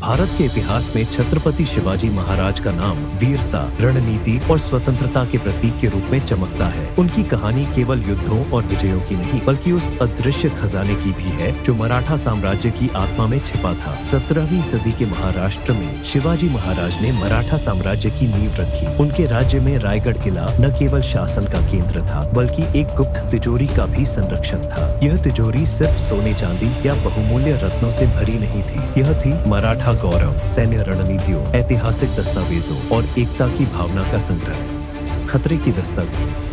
भारत के इतिहास में छत्रपति शिवाजी महाराज का नाम वीरता, रणनीति और स्वतंत्रता के प्रतीक के रूप में चमकता है। उनकी कहानी केवल युद्धों और विजयों की नहीं, बल्कि उस अदृश्य खजाने की भी है जो मराठा साम्राज्य की आत्मा में छिपा था। 17वीं सदी के महाराष्ट्र में शिवाजी महाराज ने मराठा साम्राज्य की नींव रखी। उनके राज्य में रायगढ़ किला न केवल शासन का केंद्र था, बल्कि एक गुप्त तिजोरी का भी संरक्षण था। यह तिजोरी सिर्फ सोने चांदी या बहुमूल्य रत्नों से भरी नहीं थी। यह थी मराठा गौरव, सैन्य रणनीतियों, ऐतिहासिक दस्तावेजों और एकता की भावना का संग्रह। खतरे की दस्तक।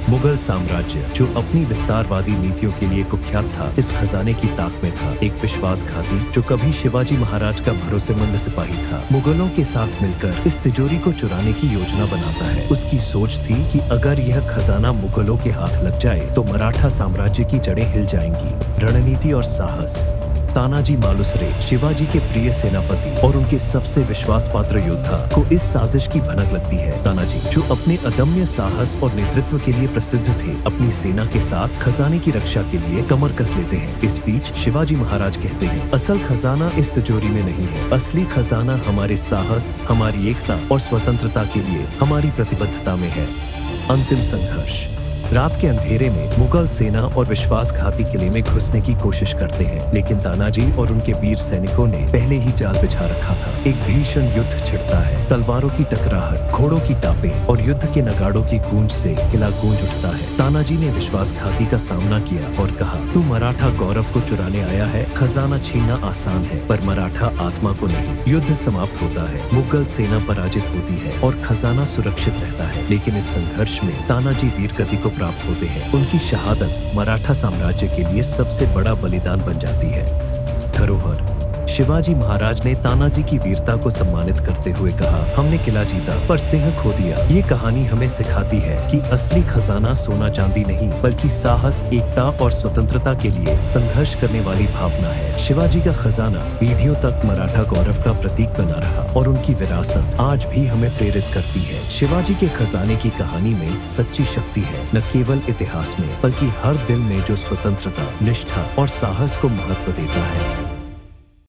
मुगल साम्राज्य, जो अपनी विस्तारवादी नीतियों के लिए कुख्यात था, इस खजाने की ताक में था। एक विश्वासघाती जो कभी शिवाजी महाराज का भरोसेमंद सिपाही था, मुगलों के साथ मिलकर इस तिजोरी को चुराने की योजना बनाता है। उसकी सोच थी कि अगर यह खजाना मुगलों के हाथ लग जाए तो मराठा साम्राज्य की जड़ें हिल जाएंगी। रणनीति और साहस। तानाजी मालुसरे, शिवाजी के प्रिय सेनापति और उनके सबसे विश्वास पात्र योद्धा, को इस साजिश की भनक लगती है। तानाजी, जो अपने अदम्य साहस और नेतृत्व के लिए प्रसिद्ध थे, अपनी सेना के साथ खजाने की रक्षा के लिए कमर कस लेते हैं। इस बीच शिवाजी महाराज कहते हैं, असल खजाना इस तिजोरी में नहीं है। असली खजाना हमारे साहस, हमारी एकता और स्वतंत्रता के लिए हमारी प्रतिबद्धता में है। अंतिम संघर्ष। रात के अंधेरे में मुगल सेना और विश्वासघाती किले में घुसने की कोशिश करते हैं, लेकिन तानाजी और उनके वीर सैनिकों ने पहले ही जाल बिछा रखा था। एक भीषण युद्ध छिड़ता है। तलवारों की टकराहट, घोड़ों की टापें और युद्ध के नगाड़ों की गूंज से किला गूंज उठता है। तानाजी ने विश्वासघाती का सामना किया और कहा, तू मराठा गौरव को चुराने आया है। खजाना छीनना आसान है, पर मराठा आत्मा को नहीं। युद्ध समाप्त होता है, मुगल सेना पराजित होती है और खजाना सुरक्षित रहता है। लेकिन इस संघर्ष में तानाजी वीरगति को प्राप्त होते हैं। उनकी शहादत मराठा साम्राज्य के लिए सबसे बड़ा बलिदान बन जाती है। धरोहर। शिवाजी महाराज ने तानाजी की वीरता को सम्मानित करते हुए कहा, हमने किला जीता पर सिंह खो दिया। ये कहानी हमें सिखाती है कि असली खजाना सोना चांदी नहीं, बल्कि साहस, एकता और स्वतंत्रता के लिए संघर्ष करने वाली भावना है। शिवाजी का खजाना पीढ़ियों तक मराठा गौरव का प्रतीक बना रहा और उनकी विरासत आज भी हमें प्रेरित करती है। शिवाजी के खजाने की कहानी में सच्ची शक्ति है, न केवल इतिहास में, बल्कि हर दिल में जो स्वतंत्रता, निष्ठा और साहस को महत्व देता है।